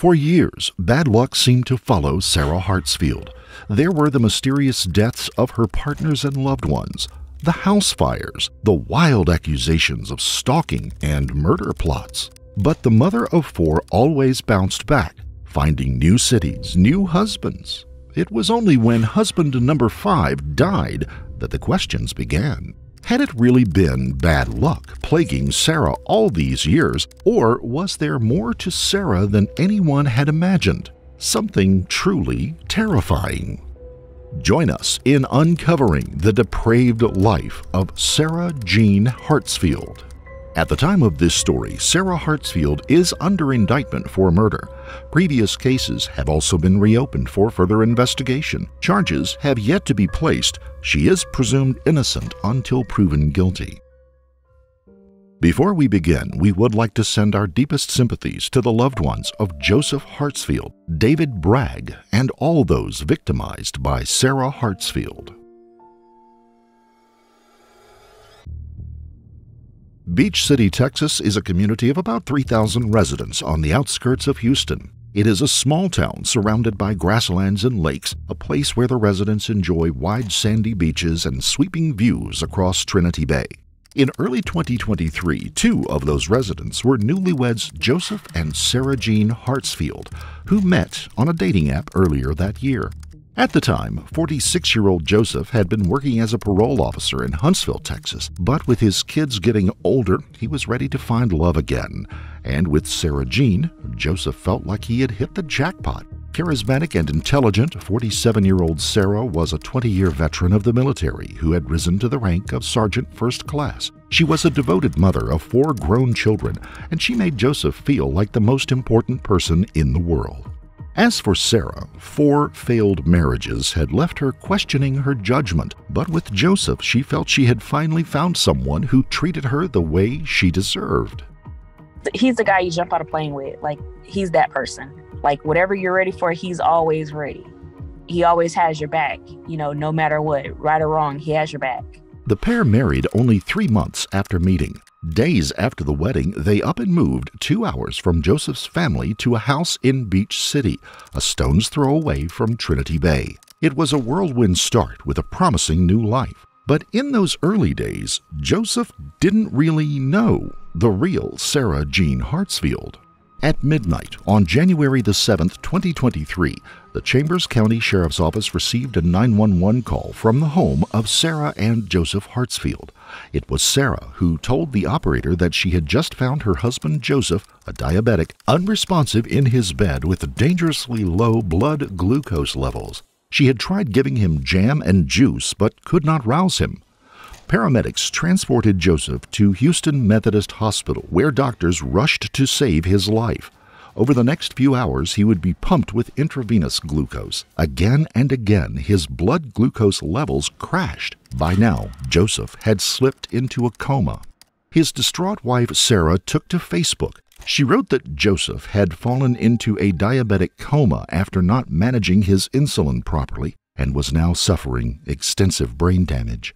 For years, bad luck seemed to follow Sarah Hartsfield. There were the mysterious deaths of her partners and loved ones, the house fires, the wild accusations of stalking and murder plots. But the mother of four always bounced back, finding new cities, new husbands. It was only when husband number 5 died that the questions began. Had it really been bad luck plaguing Sarah all these years, or was there more to Sarah than anyone had imagined? Something truly terrifying. Join us in uncovering the depraved life of Sarah Jean Hartsfield. At the time of this story, Sarah Hartsfield is under indictment for murder. Previous cases have also been reopened for further investigation. Charges have yet to be placed. She is presumed innocent until proven guilty. Before we begin, we would like to send our deepest sympathies to the loved ones of Joseph Hartsfield, David Bragg, and all those victimized by Sarah Hartsfield. Beach City, Texas is a community of about 3,000 residents on the outskirts of Houston. It is a small town surrounded by grasslands and lakes, a place where the residents enjoy wide sandy beaches and sweeping views across Trinity Bay. In early 2023, 2 of those residents were newlyweds Joseph and Sarah Jean Hartsfield, who met on a dating app earlier that year. At the time, 46-year-old Joseph had been working as a parole officer in Huntsville, Texas, but with his kids getting older, he was ready to find love again. And with Sarah Jean, Joseph felt like he had hit the jackpot. Charismatic and intelligent, 47-year-old Sarah was a 20-year veteran of the military who had risen to the rank of Sergeant First Class. She was a devoted mother of 4 grown children, and she made Joseph feel like the most important person in the world. As for Sarah, 4 failed marriages had left her questioning her judgment, but with Joseph, she felt she had finally found someone who treated her the way she deserved. He's the guy you jump out of plane with. Like, he's that person. Like, whatever you're ready for, he's always ready. He always has your back, no matter what, right or wrong, he has your back. The pair married only 3 months after meeting. Days after the wedding, they up and moved 2 hours from Joseph's family to a house in Beach City, a stone's throw away from Trinity Bay. It was a whirlwind start with a promising new life. But in those early days, Joseph didn't really know the real Sarah Jean Hartsfield. At midnight on January the 7th, 2023, the Chambers County Sheriff's Office received a 911 call from the home of Sarah and Joseph Hartsfield. It was Sarah who told the operator that she had just found her husband Joseph, a diabetic, unresponsive in his bed with dangerously low blood glucose levels. She had tried giving him jam and juice but could not rouse him. Paramedics transported Joseph to Houston Methodist Hospital, where doctors rushed to save his life. Over the next few hours, he would be pumped with intravenous glucose. Again and again, his blood glucose levels crashed. By now, Joseph had slipped into a coma. His distraught wife, Sarah, took to Facebook. She wrote that Joseph had fallen into a diabetic coma after not managing his insulin properly and was now suffering extensive brain damage.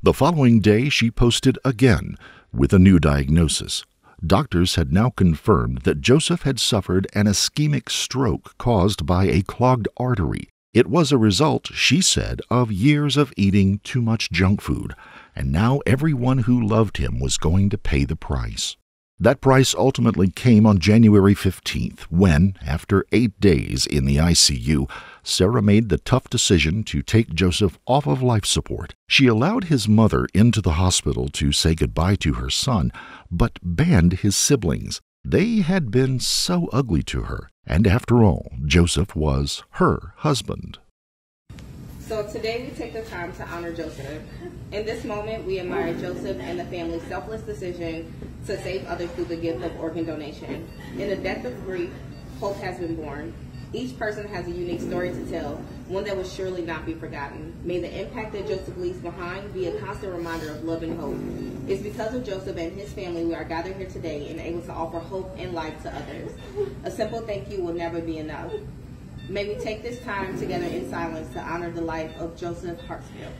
The following day, she posted again with a new diagnosis. Doctors had now confirmed that Joseph had suffered an ischemic stroke caused by a clogged artery. It was a result, she said, of years of eating too much junk food, and now everyone who loved him was going to pay the price. That price ultimately came on January 15th when, after 8 days in the ICU, Sarah made the tough decision to take Joseph off of life support. She allowed his mother into the hospital to say goodbye to her son, but banned his siblings. They had been so ugly to her, and after all, Joseph was her husband. So today we take the time to honor Joseph. In this moment, we admire Joseph and the family's selfless decision to save others through the gift of organ donation. In the depth of grief, hope has been born. Each person has a unique story to tell, one that will surely not be forgotten. May the impact that Joseph leaves behind be a constant reminder of love and hope. It's because of Joseph and his family we are gathered here today and able to offer hope and life to others. A simple thank you will never be enough. May we take this time together in silence to honor the life of Joseph Hartsfield.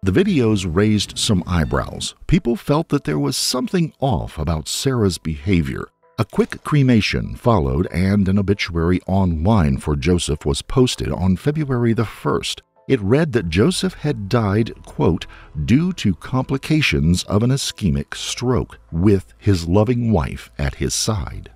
The videos raised some eyebrows. People felt that there was something off about Sarah's behavior. A quick cremation followed, and an obituary online for Joseph was posted on February the 1st. It read that Joseph had died, quote, due to complications of an ischemic stroke, with his loving wife at his side.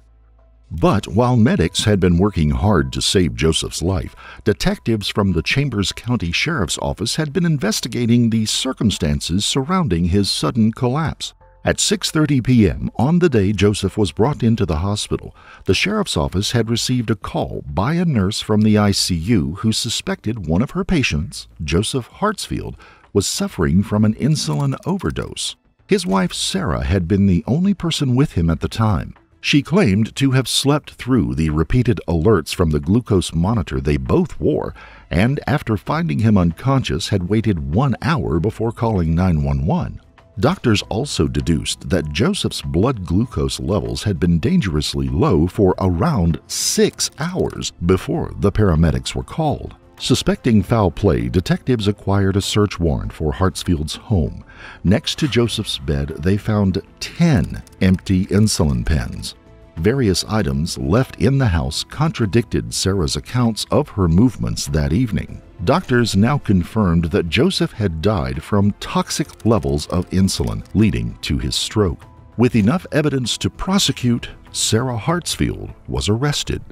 But while medics had been working hard to save Joseph's life, detectives from the Chambers County Sheriff's Office had been investigating the circumstances surrounding his sudden collapse. At 6:30 p.m. on the day Joseph was brought into the hospital, the sheriff's office had received a call by a nurse from the ICU who suspected one of her patients, Joseph Hartsfield, was suffering from an insulin overdose. His wife Sarah had been the only person with him at the time. She claimed to have slept through the repeated alerts from the glucose monitor they both wore, and after finding him unconscious had waited 1 hour before calling 911. Doctors also deduced that Joseph's blood glucose levels had been dangerously low for around 6 hours before the paramedics were called. Suspecting foul play, detectives acquired a search warrant for Hartsfield's home. Next to Joseph's bed, they found 10 empty insulin pens. Various items left in the house contradicted Sarah's accounts of her movements that evening. Doctors now confirmed that Joseph had died from toxic levels of insulin, leading to his stroke. With enough evidence to prosecute, Sarah Hartsfield was arrested.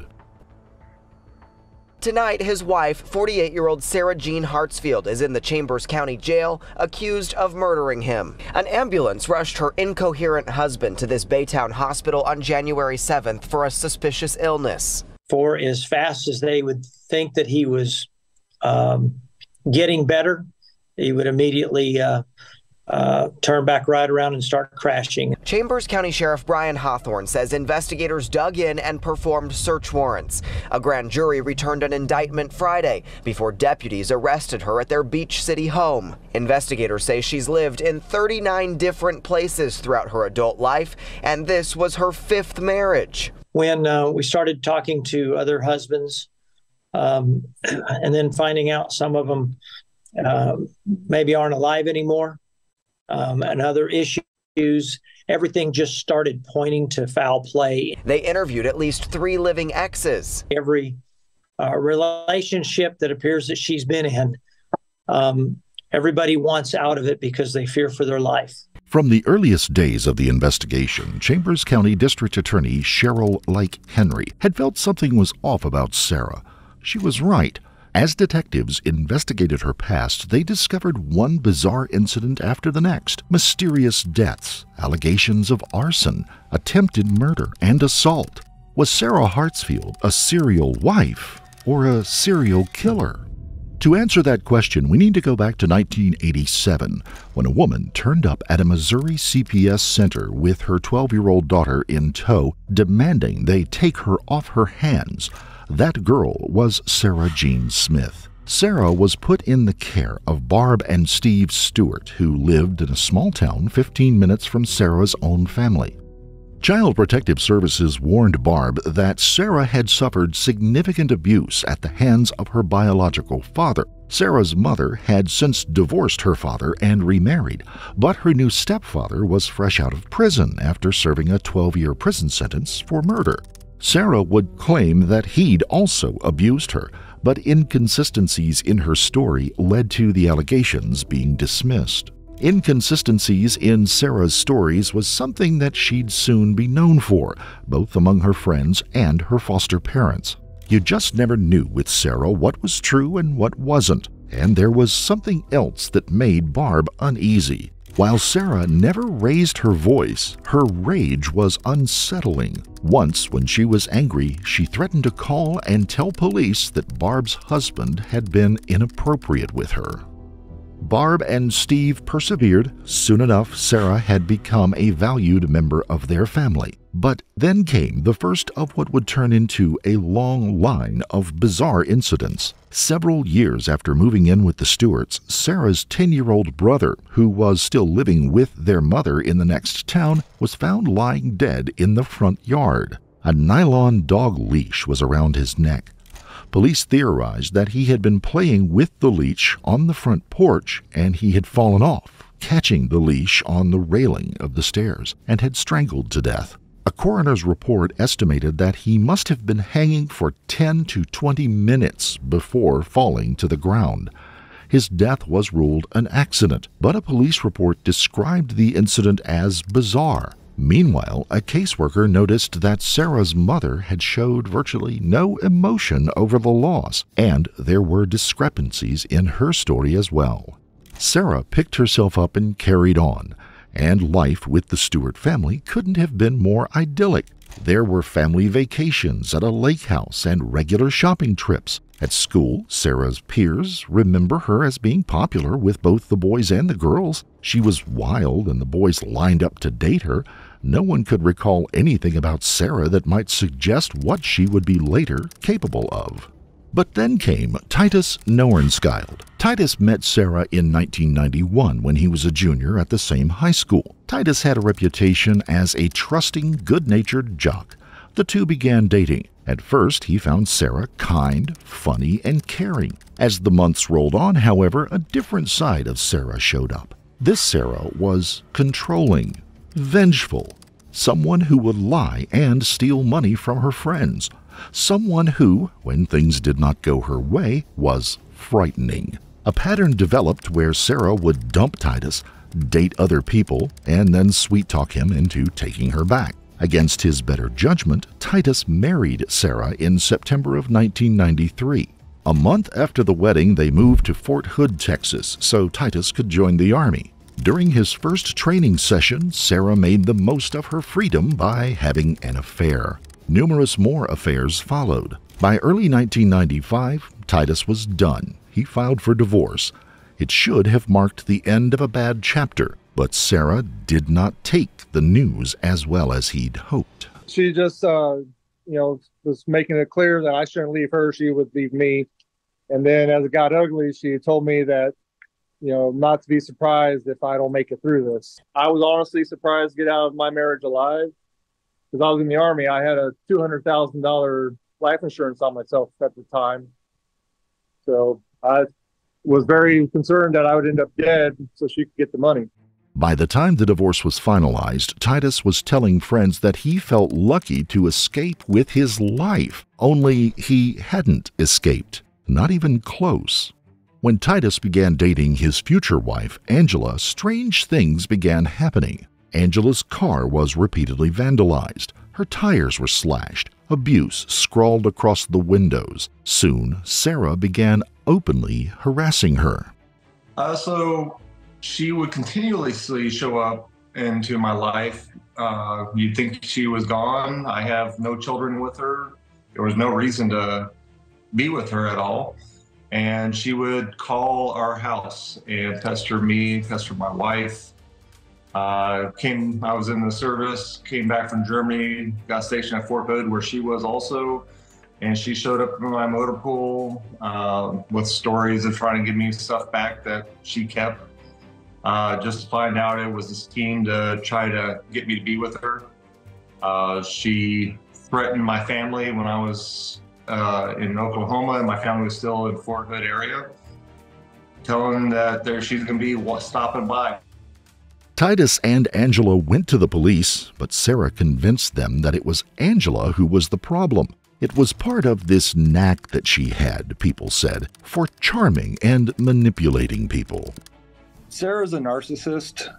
Tonight, his wife, 48-year-old Sarah Jean Hartsfield, is in the Chambers County Jail, accused of murdering him. An ambulance rushed her incoherent husband to this Baytown hospital on January 7th for a suspicious illness. For as fast as they would think that he was getting better, he would immediately turn back right around and start crashing. Chambers County Sheriff Brian Hawthorne says investigators dug in and performed search warrants. A grand jury returned an indictment Friday before deputies arrested her at their Beach City home. Investigators say she's lived in 39 different places throughout her adult life, and this was her 5th marriage. When we started talking to other husbands, and then finding out some of them maybe aren't alive anymore, and other issues, everything just started pointing to foul play. They interviewed at least 3 living exes. Every relationship that appears that she's been in, everybody wants out of it because they fear for their life. From the earliest days of the investigation, Chambers County District Attorney Cheryl Like Henry had felt something was off about Sarah. She was right. As detectives investigated her past, they discovered one bizarre incident after the next. Mysterious deaths, allegations of arson, attempted murder, and assault. Was Sarah Hartsfield a serial wife or a serial killer? To answer that question, we need to go back to 1987, when a woman turned up at a Missouri CPS center with her 12-year-old daughter in tow, demanding they take her off her hands. That girl was Sarah Jean Smith. Sarah was put in the care of Barb and Steve Stewart, who lived in a small town 15 minutes from Sarah's own family. Child Protective Services warned Barb that Sarah had suffered significant abuse at the hands of her biological father. Sarah's mother had since divorced her father and remarried, but her new stepfather was fresh out of prison after serving a 12-year prison sentence for murder. Sarah would claim that he'd also abused her, but inconsistencies in her story led to the allegations being dismissed. Inconsistencies in Sarah's stories was something that she'd soon be known for, both among her friends and her foster parents. You just never knew with Sarah what was true and what wasn't, and there was something else that made Barb uneasy. While Sarah never raised her voice, her rage was unsettling. Once, when she was angry, she threatened to call and tell police that Barb's husband had been inappropriate with her. Barb and Steve persevered. Soon enough, Sarah had become a valued member of their family. But then came the first of what would turn into a long line of bizarre incidents. Several years after moving in with the Stewarts, Sarah's 10-year-old brother, who was still living with their mother in the next town, was found lying dead in the front yard. A nylon dog leash was around his neck. Police theorized that he had been playing with the leash on the front porch and he had fallen off, catching the leash on the railing of the stairs, and had strangled to death. A coroner's report estimated that he must have been hanging for 10 to 20 minutes before falling to the ground. His death was ruled an accident, but a police report described the incident as bizarre. Meanwhile, a caseworker noticed that Sarah's mother had showed virtually no emotion over the loss, and there were discrepancies in her story as well. Sarah picked herself up and carried on, and life with the Stewart family couldn't have been more idyllic. There were family vacations at a lake house and regular shopping trips. At school, Sarah's peers remember her as being popular with both the boys and the girls. She was wild and the boys lined up to date her. No one could recall anything about Sarah that might suggest what she would be later capable of. But then came Titus Norenskild. Titus met Sarah in 1991 when he was a junior at the same high school. Titus had a reputation as a trusting, good-natured jock. The two began dating. At first, he found Sarah kind, funny, and caring. As the months rolled on, however, a different side of Sarah showed up. This Sarah was controlling, vengeful, someone who would lie and steal money from her friends. Someone who, when things did not go her way, was frightening. A pattern developed where Sarah would dump Titus, date other people, and then sweet-talk him into taking her back. Against his better judgment, Titus married Sarah in September of 1993. A month after the wedding, they moved to Fort Hood, Texas, so Titus could join the Army. During his first training session, Sarah made the most of her freedom by having an affair. Numerous more affairs followed. By early 1995, Titus was done. He filed for divorce. It should have marked the end of a bad chapter, but Sarah did not take the news as well as he'd hoped. She just, was making it clear that I shouldn't leave her, she would leave me. And then as it got ugly, she told me that, not to be surprised if I don't make it through this. I was honestly surprised to get out of my marriage alive. Because I was in the Army, I had a $200,000 life insurance on myself at the time. So I was very concerned that I would end up dead so she could get the money. By the time the divorce was finalized, Titus was telling friends that he felt lucky to escape with his life, only he hadn't escaped, not even close. When Titus began dating his future wife, Angela, strange things began happening. Angela's car was repeatedly vandalized. Her tires were slashed. Abuse scrawled across the windows. Soon, Sarah began openly harassing her. So she would continuously show up into my life. You'd think she was gone. I have no children with her. There was no reason to be with her at all. And she would call our house and pester me, pester my wife. I was in the service, came back from Germany, got stationed at Fort Hood where she was also, and she showed up in my motor pool with stories of trying to give me stuff back that she kept, just to find out it was a scheme to try to get me to be with her. She threatened my family when I was in Oklahoma and my family was still in Fort Hood area, telling that she's going to be stopping by. Titus and Angela went to the police, but Sarah convinced them that it was Angela who was the problem. It was part of this knack that she had, people said, for charming and manipulating people. Sarah's a narcissist,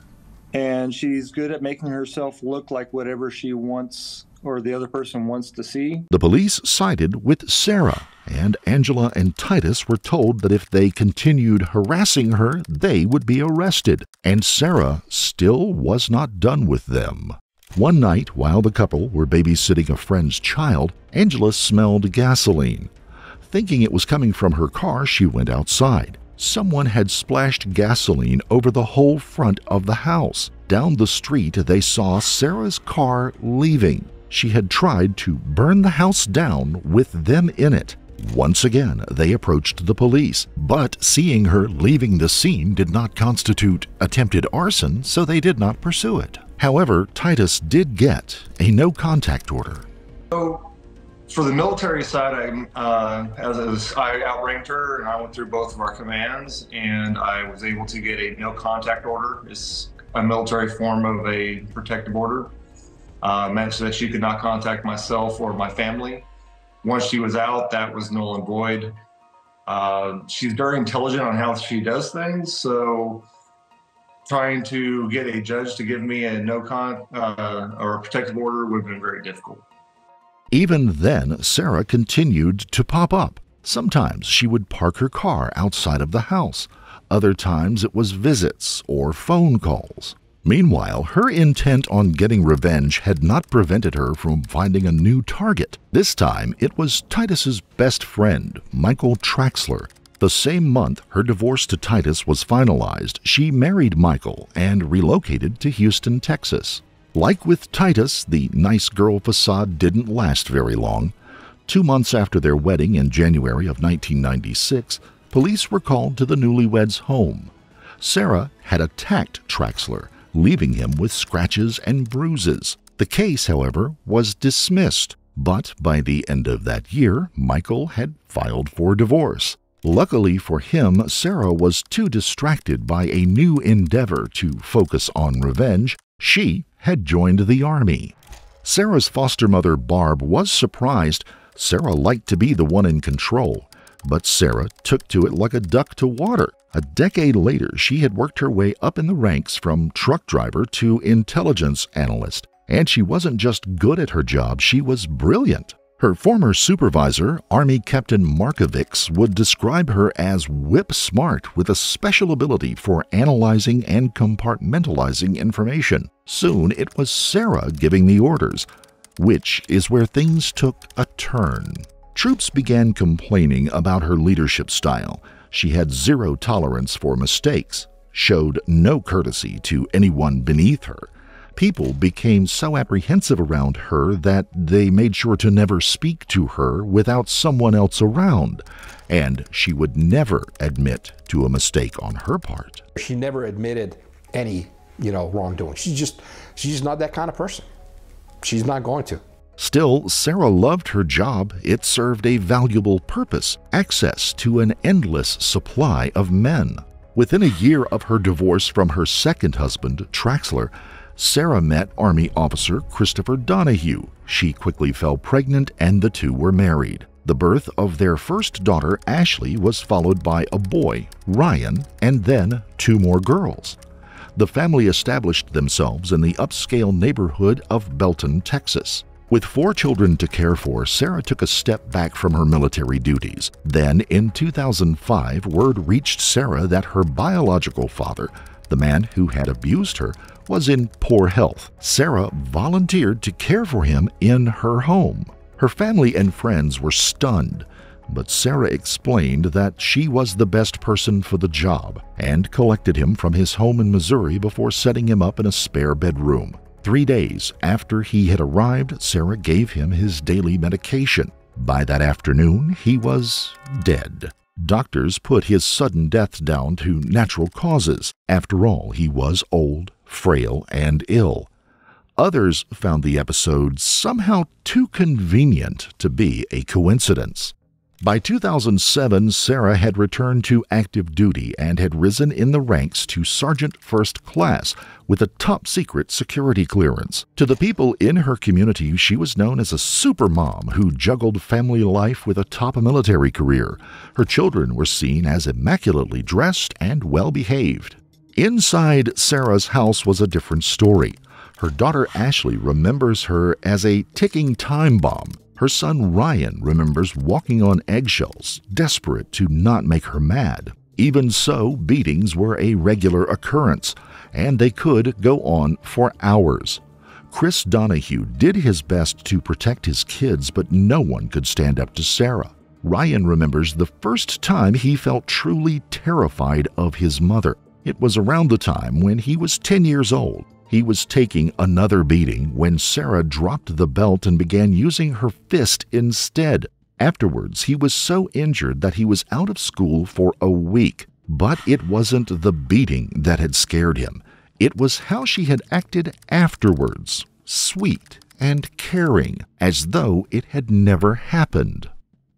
and she's good at making herself look like whatever she wants or the other person wants to see. The police sided with Sarah, and Angela and Titus were told that if they continued harassing her, they would be arrested. And Sarah still was not done with them. One night, while the couple were babysitting a friend's child, Angela smelled gasoline. Thinking it was coming from her car, she went outside. Someone had splashed gasoline over the whole front of the house. Down the street, they saw Sarah's car leaving. She had tried to burn the house down with them in it. Once again, they approached the police, but seeing her leaving the scene did not constitute attempted arson, so they did not pursue it. However, Titus did get a no-contact order. So For the military side, I outranked her, and I went through both of our commands, and I was able to get a no contact order. It's a military form of a protective order. Meant that she could not contact myself or my family. Once she was out, that was null and void. She's very intelligent on how she does things, so trying to get a judge to give me a or a protective order would have been very difficult. Even then, Sarah continued to pop up. Sometimes she would park her car outside of the house. Other times it was visits or phone calls. Meanwhile, her intent on getting revenge had not prevented her from finding a new target. This time, it was Titus's best friend, Michael Traxler. The same month her divorce to Titus was finalized, she married Michael and relocated to Houston, Texas. Like with Titus, the nice girl facade didn't last very long. 2 months after their wedding in January of 1996, police were called to the newlyweds' home. Sarah had attacked Traxler, leaving him with scratches and bruises. The case, however, was dismissed, but by the end of that year, Michael had filed for divorce. Luckily for him, Sarah was too distracted by a new endeavor to focus on revenge. She had joined the Army. Sarah's foster mother, Barb, was surprised. Sarah liked to be the one in control, but Sarah took to it like a duck to water. A decade later, she had worked her way up in the ranks from truck driver to intelligence analyst, and she wasn't just good at her job, she was brilliant. Her former supervisor, Army Captain Markovics, would describe her as whip-smart with a special ability for analyzing and compartmentalizing information. Soon it was Sarah giving the orders, which is where things took a turn. Troops began complaining about her leadership style. She had zero tolerance for mistakes, showed no courtesy to anyone beneath her. People became so apprehensive around her that they made sure to never speak to her without someone else around, and she would never admit to a mistake on her part. She never admitted any, wrongdoing. She's just not that kind of person. She's not going to. Still, Sarah loved her job. It served a valuable purpose, access to an endless supply of men. Within a year of her divorce from her second husband, Traxler, Sarah met Army officer Christopher Donahue. She quickly fell pregnant and the two were married. The birth of their first daughter, Ashley, was followed by a boy, Ryan, and then 2 more girls. The family established themselves in the upscale neighborhood of Belton, Texas. With 4 children to care for, Sarah took a step back from her military duties. Then, in 2005, word reached Sarah that her biological father, the man who had abused her, was in poor health. Sarah volunteered to care for him in her home. Her family and friends were stunned, but Sarah explained that she was the best person for the job and collected him from his home in Missouri before setting him up in a spare bedroom. 3 days after he had arrived, Sarah gave him his daily medication. By that afternoon, he was dead. Doctors put his sudden death down to natural causes. After all, he was old, frail, and ill. Others found the episode somehow too convenient to be a coincidence. By 2007, Sarah had returned to active duty and had risen in the ranks to Sergeant First Class with a top-secret security clearance. To the people in her community, she was known as a supermom who juggled family life with a top military career. Her children were seen as immaculately dressed and well-behaved. Inside Sarah's house was a different story. Her daughter Ashley remembers her as a ticking time bomb. Her son Ryan remembers walking on eggshells, desperate to not make her mad. Even so, beatings were a regular occurrence, and they could go on for hours. Chris Donahue did his best to protect his kids, but no one could stand up to Sarah. Ryan remembers the first time he felt truly terrified of his mother. It was around the time when he was 10 years old. He was taking another beating when Sarah dropped the belt and began using her fist instead. Afterwards, he was so injured that he was out of school for a week. But it wasn't the beating that had scared him. It was how she had acted afterwards. Sweet and caring, as though it had never happened.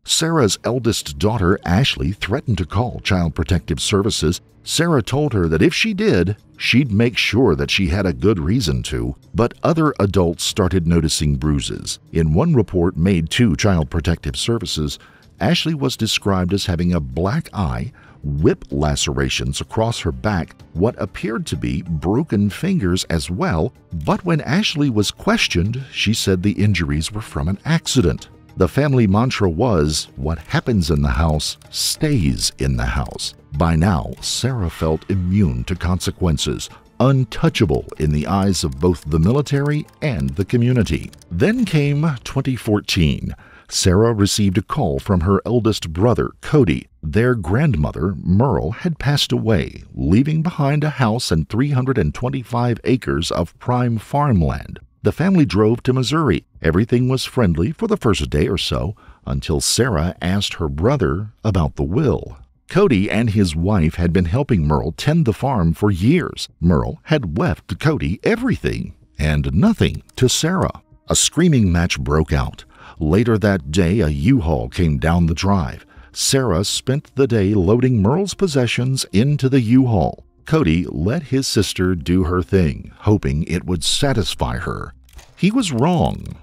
Sarah's eldest daughter, Ashley, threatened to call Child Protective Services. Sarah told her that if she did, she'd make sure that she had a good reason to, but other adults started noticing bruises. In one report made to Child Protective Services, Ashley was described as having a black eye, whip lacerations across her back, what appeared to be broken fingers as well, but when Ashley was questioned, she said the injuries were from an accident. The family mantra was, what happens in the house stays in the house. By now, Sarah felt immune to consequences, untouchable in the eyes of both the military and the community. Then came 2014. Sarah received a call from her eldest brother, Cody. Their grandmother, Merle, had passed away, leaving behind a house and 325 acres of prime farmland. The family drove to Missouri. Everything was friendly for the first day or so, until Sarah asked her brother about the will. Cody and his wife had been helping Merle tend the farm for years. Merle had left Cody everything and nothing to Sarah. A screaming match broke out. Later that day, a U-Haul came down the drive. Sarah spent the day loading Merle's possessions into the U-Haul. Cody let his sister do her thing, hoping it would satisfy her. He was wrong.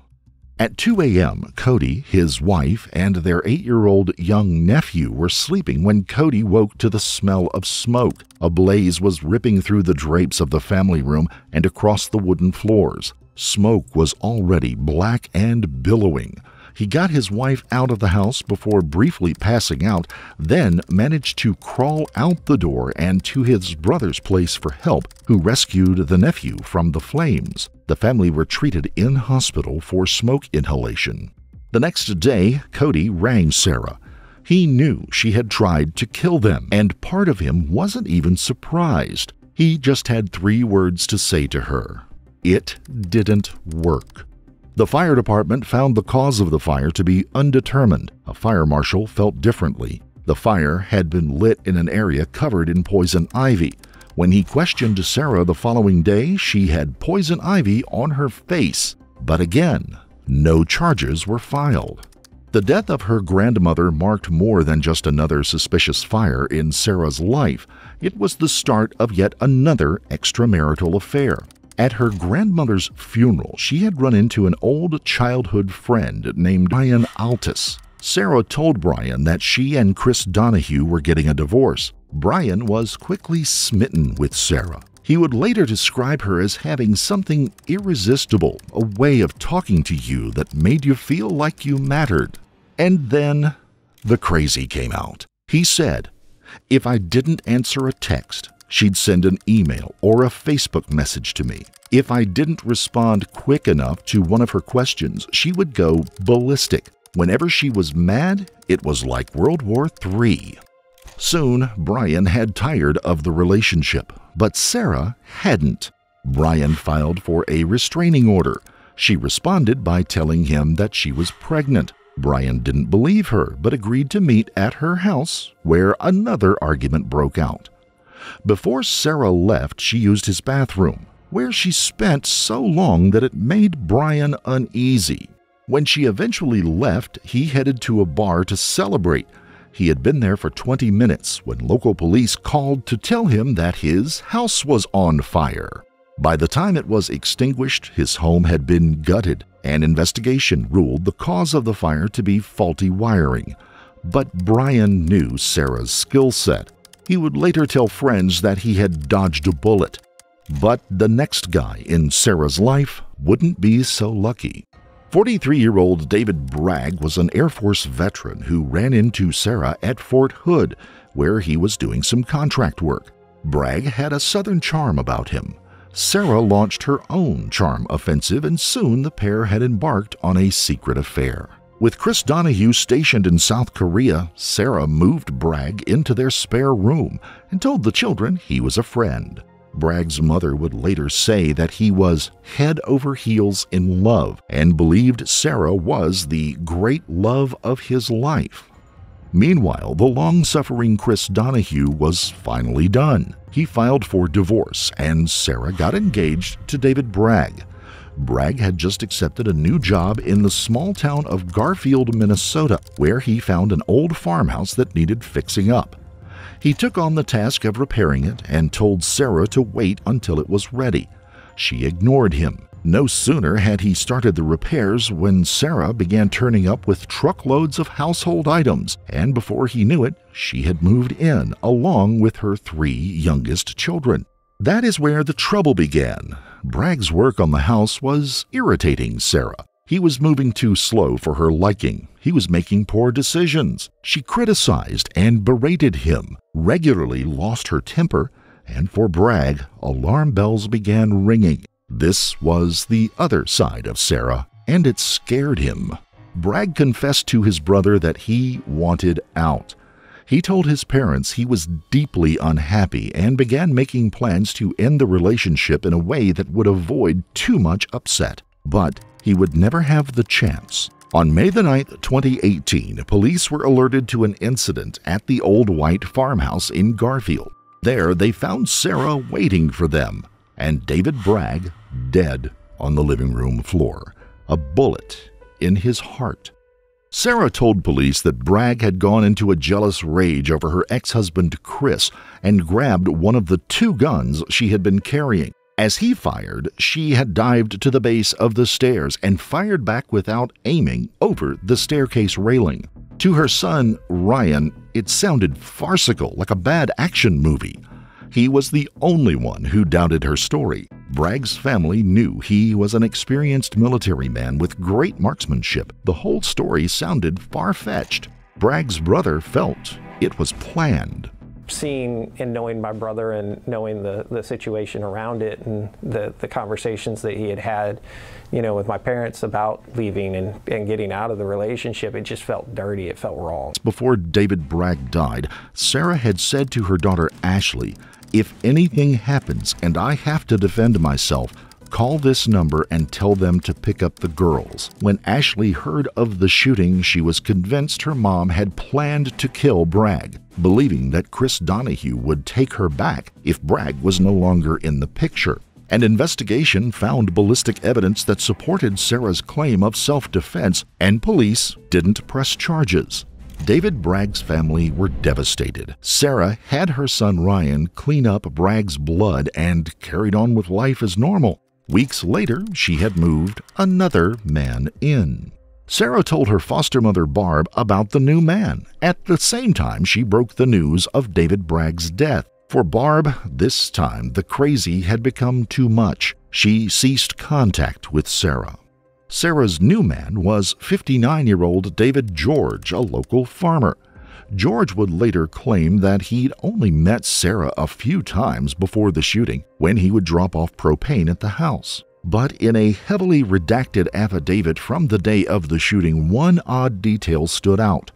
At 2 a.m., Cody, his wife, and their 8-year-old young nephew were sleeping when Cody woke to the smell of smoke. A blaze was ripping through the drapes of the family room and across the wooden floors. Smoke was already black and billowing. He got his wife out of the house before briefly passing out, then managed to crawl out the door and to his brother's place for help, who rescued the nephew from the flames. The family were treated in hospital for smoke inhalation. The next day, Cody rang Sarah. He knew she had tried to kill them, and part of him wasn't even surprised. He just had 3 words to say to her. It didn't work. The fire department found the cause of the fire to be undetermined. A fire marshal felt differently. The fire had been lit in an area covered in poison ivy. When he questioned Sarah the following day, she had poison ivy on her face. But again, no charges were filed. The death of her grandmother marked more than just another suspicious fire in Sarah's life. It was the start of yet another extramarital affair. At her grandmother's funeral, she had run into an old childhood friend named Brian Altus. Sarah told Brian that she and Chris Donahue were getting a divorce. Brian was quickly smitten with Sarah. He would later describe her as having something irresistible, a way of talking to you that made you feel like you mattered. And then the crazy came out. He said, if I didn't answer a text, she'd send an email or a Facebook message to me. If I didn't respond quick enough to one of her questions, she would go ballistic. Whenever she was mad, it was like World War III. Soon, Brian had tired of the relationship, but Sarah hadn't. Brian filed for a restraining order. She responded by telling him that she was pregnant. Brian didn't believe her, but agreed to meet at her house, where another argument broke out. Before Sarah left, she used his bathroom, where she spent so long that it made Brian uneasy. When she eventually left, he headed to a bar to celebrate. He had been there for 20 minutes when local police called to tell him that his house was on fire. By the time it was extinguished, his home had been gutted. An investigation ruled the cause of the fire to be faulty wiring. But Brian knew Sarah's skill set. He would later tell friends that he had dodged a bullet. But the next guy in Sarah's life wouldn't be so lucky. 43-year-old David Bragg was an Air Force veteran who ran into Sarah at Fort Hood, where he was doing some contract work. Bragg had a southern charm about him. Sarah launched her own charm offensive, and soon the pair had embarked on a secret affair. With Chris Donahue stationed in South Korea, Sarah moved Bragg into their spare room and told the children he was a friend. Bragg's mother would later say that he was head over heels in love and believed Sarah was the great love of his life. Meanwhile, the long-suffering Chris Donahue was finally done. He filed for divorce, and Sarah got engaged to David Bragg. Bragg had just accepted a new job in the small town of Garfield, Minnesota, where he found an old farmhouse that needed fixing up. He took on the task of repairing it and told Sarah to wait until it was ready. She ignored him. No sooner had he started the repairs when Sarah began turning up with truckloads of household items, and before he knew it, she had moved in along with her 3 youngest children. That is where the trouble began. Bragg's work on the house was irritating Sarah. He was moving too slow for her liking. He was making poor decisions. She criticized and berated him, regularly lost her temper, and for Bragg, alarm bells began ringing. This was the other side of Sarah, and it scared him. Bragg confessed to his brother that he wanted out. He told his parents he was deeply unhappy and began making plans to end the relationship in a way that would avoid too much upset. But he would never have the chance. On May the 9th, 2018, police were alerted to an incident at the old white farmhouse in Garfield. There, they found Sarah waiting for them, and David Bragg dead on the living room floor, a bullet in his heart. Sarah told police that Bragg had gone into a jealous rage over her ex-husband Chris and grabbed one of the 2 guns she had been carrying. As he fired, she had dived to the base of the stairs and fired back without aiming over the staircase railing. To her son, Ryan, it sounded farcical, like a bad action movie. He was the only one who doubted her story. Bragg's family knew he was an experienced military man with great marksmanship. The whole story sounded far-fetched. Bragg's brother felt it was planned. Seeing and knowing my brother and knowing the situation around it and the conversations that he had, with my parents about leaving and getting out of the relationship, it just felt dirty. It felt wrong. Before David Bragg died, Sarah had said to her daughter Ashley, "If anything happens and I have to defend myself, call this number and tell them to pick up the girls." When Ashley heard of the shooting, she was convinced her mom had planned to kill Bragg, believing that Chris Donahue would take her back if Bragg was no longer in the picture. An investigation found ballistic evidence that supported Sarah's claim of self-defense, and police didn't press charges. David Bragg's family were devastated. Sarah had her son Ryan clean up Bragg's blood and carried on with life as normal. Weeks later, she had moved another man in. Sarah told her foster mother Barb about the new man. At the same time, she broke the news of David Bragg's death. For Barb, this time the crazy had become too much. She ceased contact with Sarah. Sarah's new man was 59-year-old David George, a local farmer. George would later claim that he'd only met Sarah a few times before the shooting, when he would drop off propane at the house. But in a heavily redacted affidavit from the day of the shooting, one odd detail stood out.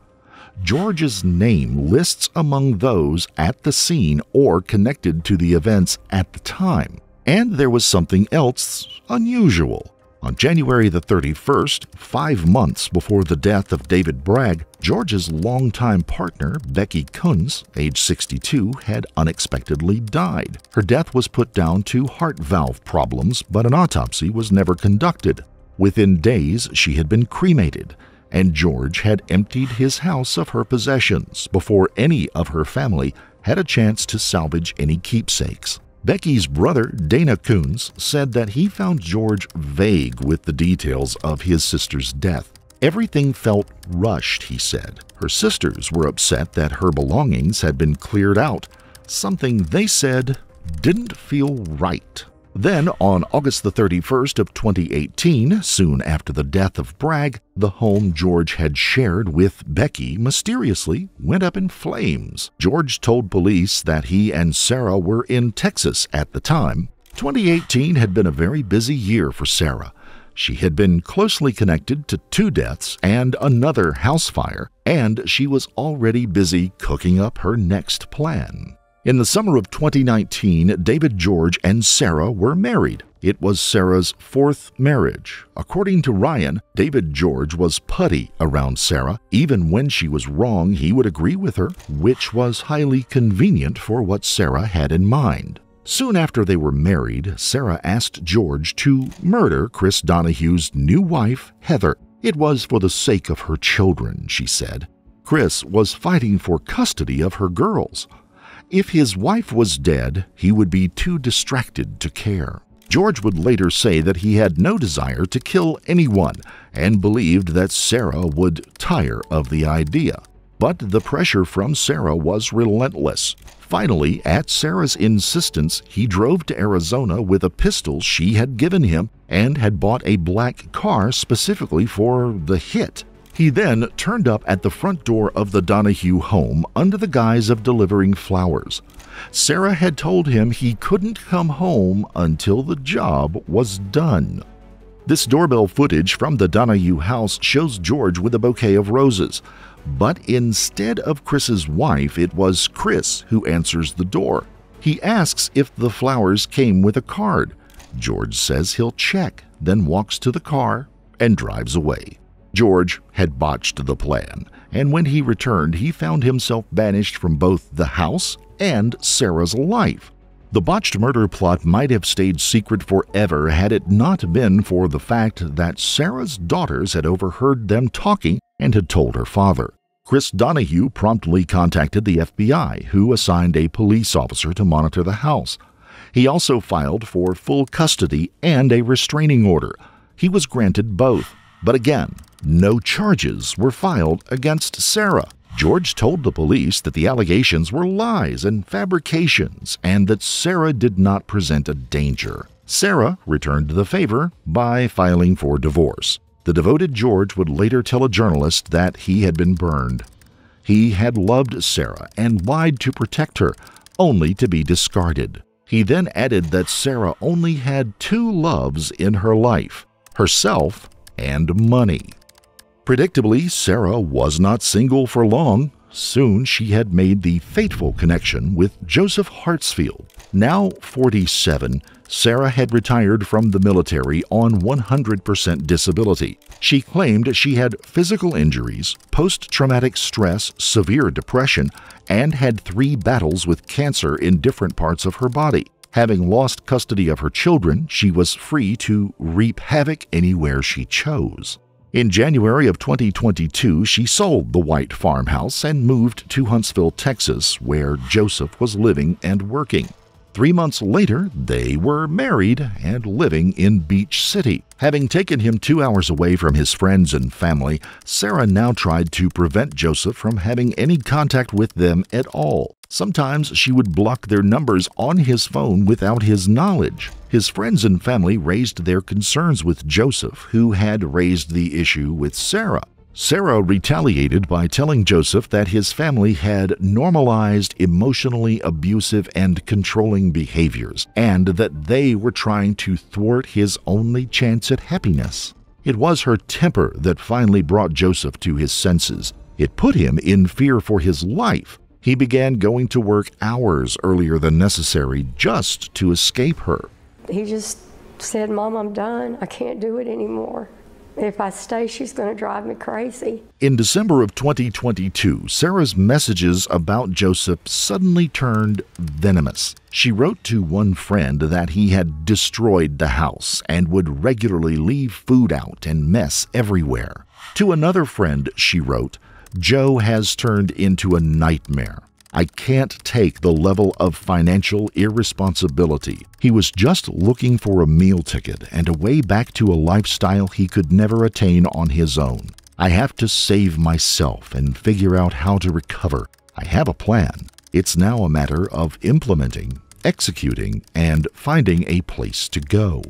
George's name lists among those at the scene or connected to the events at the time. And there was something else unusual. On January the 31st, 5 months before the death of David Bragg, George's longtime partner, Becky Kunz, age 62, had unexpectedly died. Her death was put down to heart valve problems, but an autopsy was never conducted. Within days, she had been cremated, and George had emptied his house of her possessions before any of her family had a chance to salvage any keepsakes. Becky's brother, Dana Kunz, said that he found George vague with the details of his sister's death. Everything felt rushed, he said. Her sisters were upset that her belongings had been cleared out, something they said didn't feel right. Then, on August the 31st of 2018, soon after the death of Bragg, the home George had shared with Becky mysteriously went up in flames. George told police that he and Sarah were in Texas at the time. 2018 had been a very busy year for Sarah. She had been closely connected to 2 deaths and another house fire, and she was already busy cooking up her next plan. In the summer of 2019, David George and Sarah were married. It was Sarah's 4th marriage. According to Ryan, David George was putty around Sarah. Even when she was wrong, he would agree with her, which was highly convenient for what Sarah had in mind. Soon after they were married, Sarah asked George to murder Chris Donahue's new wife, Heather. It was for the sake of her children, she said. Chris was fighting for custody of her girls. If his wife was dead, he would be too distracted to care. George would later say that he had no desire to kill anyone and believed that Sarah would tire of the idea. But the pressure from Sarah was relentless. Finally, at Sarah's insistence, he drove to Arizona with a pistol she had given him and had bought a black car specifically for the hit. He then turned up at the front door of the Donahue home under the guise of delivering flowers. Sarah had told him he couldn't come home until the job was done. This doorbell footage from the Donahue house shows George with a bouquet of roses. But instead of Chris's wife, it was Chris who answers the door. He asks if the flowers came with a card. George says he'll check, then walks to the car and drives away. George had botched the plan, and when he returned, he found himself banished from both the house and Sarah's life. The botched murder plot might have stayed secret forever had it not been for the fact that Sarah's daughters had overheard them talking and had told her father. Chris Donahue promptly contacted the FBI, who assigned a police officer to monitor the house. He also filed for full custody and a restraining order. He was granted both, but again, no charges were filed against Sarah. George told the police that the allegations were lies and fabrications and that Sarah did not present a danger. Sarah returned the favor by filing for divorce. The devoted George would later tell a journalist that he had been burned. He had loved Sarah and lied to protect her, only to be discarded. He then added that Sarah only had two loves in her life, herself and money. Predictably, Sarah was not single for long. Soon she had made the fateful connection with Joseph Hartsfield. Now 47, Sarah had retired from the military on 100% disability. She claimed she had physical injuries, post-traumatic stress, severe depression, and had 3 battles with cancer in different parts of her body. Having lost custody of her children, she was free to reap havoc anywhere she chose. In January of 2022, she sold the white farmhouse and moved to Huntsville, Texas, where Joseph was living and working. 3 months later, they were married and living in Beach City. Having taken him 2 hours away from his friends and family, Sarah now tried to prevent Joseph from having any contact with them at all. Sometimes she would block their numbers on his phone without his knowledge. His friends and family raised their concerns with Joseph, who had raised the issue with Sarah. Sarah retaliated by telling Joseph that his family had normalized emotionally abusive and controlling behaviors, and that they were trying to thwart his only chance at happiness. It was her temper that finally brought Joseph to his senses. It put him in fear for his life. He began going to work hours earlier than necessary just to escape her. He just said, "Mom, I'm done. I can't do it anymore. If I stay, she's going to drive me crazy." In December of 2022, Sarah's messages about Joseph suddenly turned venomous. She wrote to one friend that he had destroyed the house and would regularly leave food out and mess everywhere. To another friend, she wrote, "Joe has turned into a nightmare. I can't take the level of financial irresponsibility. He was just looking for a meal ticket and a way back to a lifestyle he could never attain on his own. I have to save myself and figure out how to recover. I have a plan. It's now a matter of implementing, executing, and finding a place to go."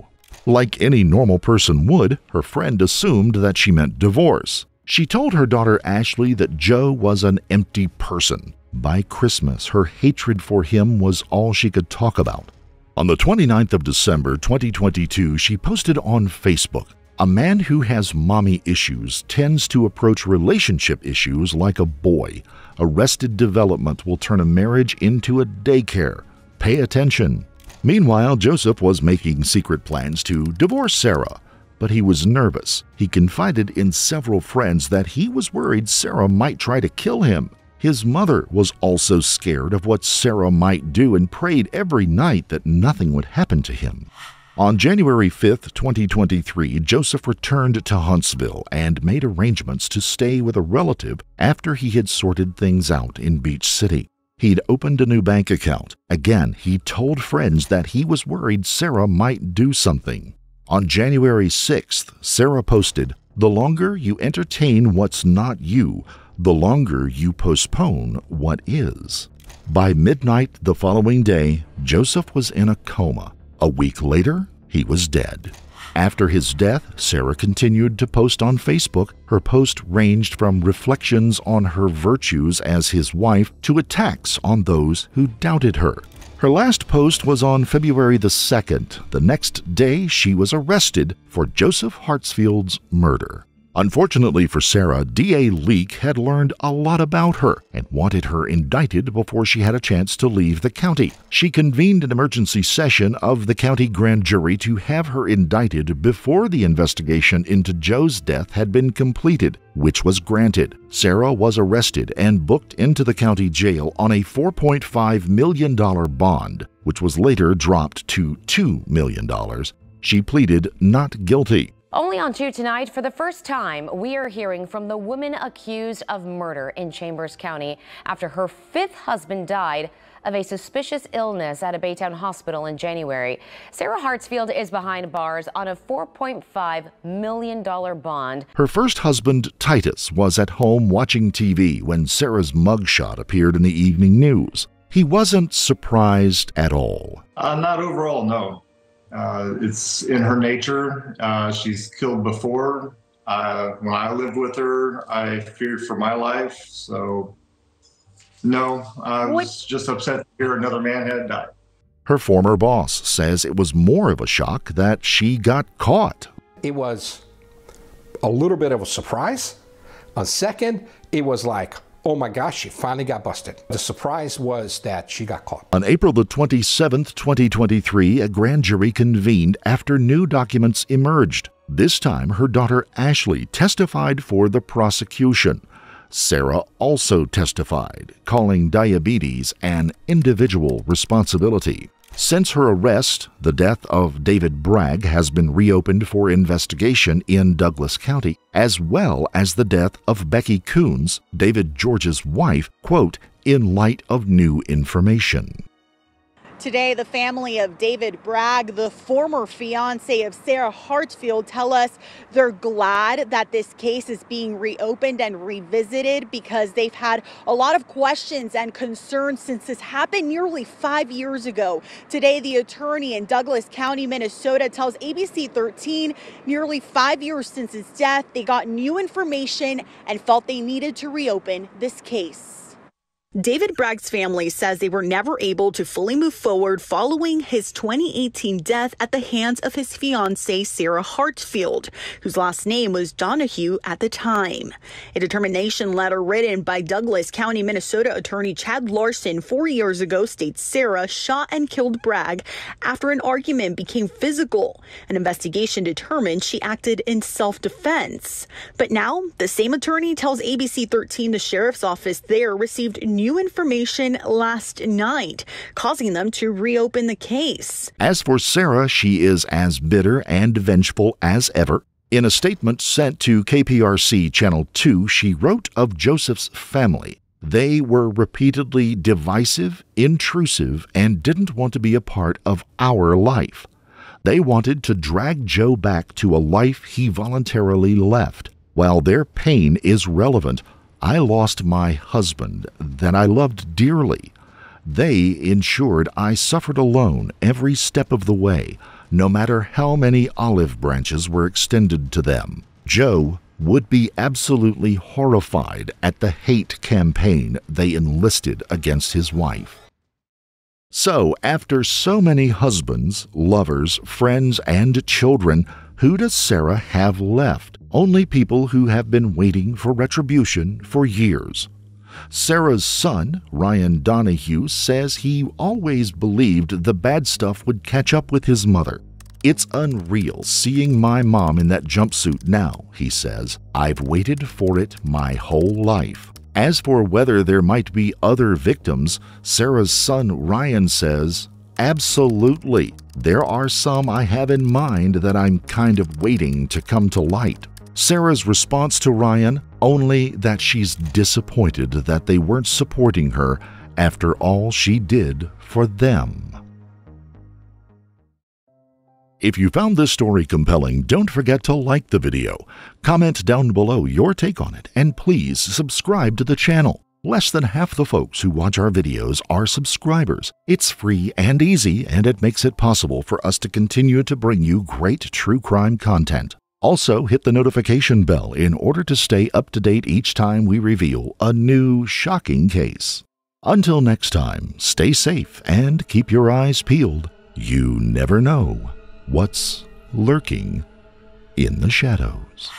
Like any normal person would, her friend assumed that she meant divorce. She told her daughter Ashley that Joe was an empty person. By Christmas, her hatred for him was all she could talk about. On the 29th of December 2022, she posted on Facebook, "A man who has mommy issues tends to approach relationship issues like a boy. Arrested development will turn a marriage into a daycare. Pay attention." Meanwhile, Joseph was making secret plans to divorce Sarah. But he was nervous. He confided in several friends that he was worried Sarah might try to kill him. His mother was also scared of what Sarah might do and prayed every night that nothing would happen to him. On January 5, 2023, Joseph returned to Huntsville and made arrangements to stay with a relative after he had sorted things out in Beach City. He'd opened a new bank account. Again, he told friends that he was worried Sarah might do something. On January 6th, Sarah posted, "The longer you entertain what's not you, the longer you postpone what is." By midnight the following day, Joseph was in a coma. A week later, he was dead. After his death, Sarah continued to post on Facebook. Her post ranged from reflections on her virtues as his wife to attacks on those who doubted her. Her last post was on February the 2nd. The next day, she was arrested for Joseph Hartsfield's murder. Unfortunately for Sarah, DA Leake had learned a lot about her and wanted her indicted before she had a chance to leave the county. She convened an emergency session of the county grand jury to have her indicted before the investigation into Joe's death had been completed, which was granted. Sarah was arrested and booked into the county jail on a $4.5 million bond, which was later dropped to $2 million. She pleaded not guilty. Only on 2 tonight, for the first time, we are hearing from the woman accused of murder in Chambers County after her 5th husband died of a suspicious illness at a Baytown hospital in January. Sarah Hartsfield is behind bars on a $4.5 million bond. Her first husband, Titus, was at home watching TV when Sarah's mugshot appeared in the evening news. He wasn't surprised at all. Not overall, no. It's in her nature. She's killed before. When I lived with her, I feared for my life. So, no, I was just upset to hear another man had died. Her former boss says it was more of a shock that she got caught. It was a little bit of a surprise. A second, it was like, oh my gosh, she finally got busted. The surprise was that she got caught. On April the 27th, 2023, a grand jury convened after new documents emerged. This time, her daughter Ashley testified for the prosecution. Sarah also testified, calling diabetes an individual responsibility. Since her arrest, the death of David Bragg has been reopened for investigation in Douglas County, as well as the death of Becky Coons, David George's wife, quote, in light of new information. Today, the family of David Bragg, the former fiance of Sarah Hartsfield, tell us they're glad that this case is being reopened and revisited because they've had a lot of questions and concerns since this happened nearly 5 years ago. Today, the attorney in Douglas County, Minnesota, tells ABC 13 nearly 5 years since his death, they got new information and felt they needed to reopen this case. David Bragg's family says they were never able to fully move forward following his 2018 death at the hands of his fiancée, Sarah Hartsfield, whose last name was Donahue at the time. A determination letter written by Douglas County, Minnesota attorney Chad Larson 4 years ago states Sarah shot and killed Bragg after an argument became physical. An investigation determined she acted in self-defense. But now, the same attorney tells ABC 13 the sheriff's office there received new information last night, causing them to reopen the case. As for Sarah, she is as bitter and vengeful as ever. In a statement sent to KPRC Channel 2, she wrote of Joseph's family. They were repeatedly divisive, intrusive, and didn't want to be a part of our life. They wanted to drag Joe back to a life he voluntarily left. While their pain is relevant, I lost my husband that I loved dearly. They ensured I suffered alone every step of the way, no matter how many olive branches were extended to them. Joe would be absolutely horrified at the hate campaign they enlisted against his wife. So, after so many husbands, lovers, friends, and children, who does Sarah have left? Only people who have been waiting for retribution for years. Sarah's son, Ryan Donahue, says he always believed the bad stuff would catch up with his mother. It's unreal seeing my mom in that jumpsuit now, he says. I've waited for it my whole life. As for whether there might be other victims, Sarah's son Ryan says, "Absolutely. There are some I have in mind that I'm kind of waiting to come to light." Sarah's response to Ryan, only that she's disappointed that they weren't supporting her after all she did for them. If you found this story compelling, don't forget to like the video, comment down below your take on it, and please subscribe to the channel. Less than half the folks who watch our videos are subscribers. It's free and easy, and it makes it possible for us to continue to bring you great true crime content. Also, hit the notification bell in order to stay up to date each time we reveal a new shocking case. Until next time, stay safe and keep your eyes peeled. You never know what's lurking in the shadows.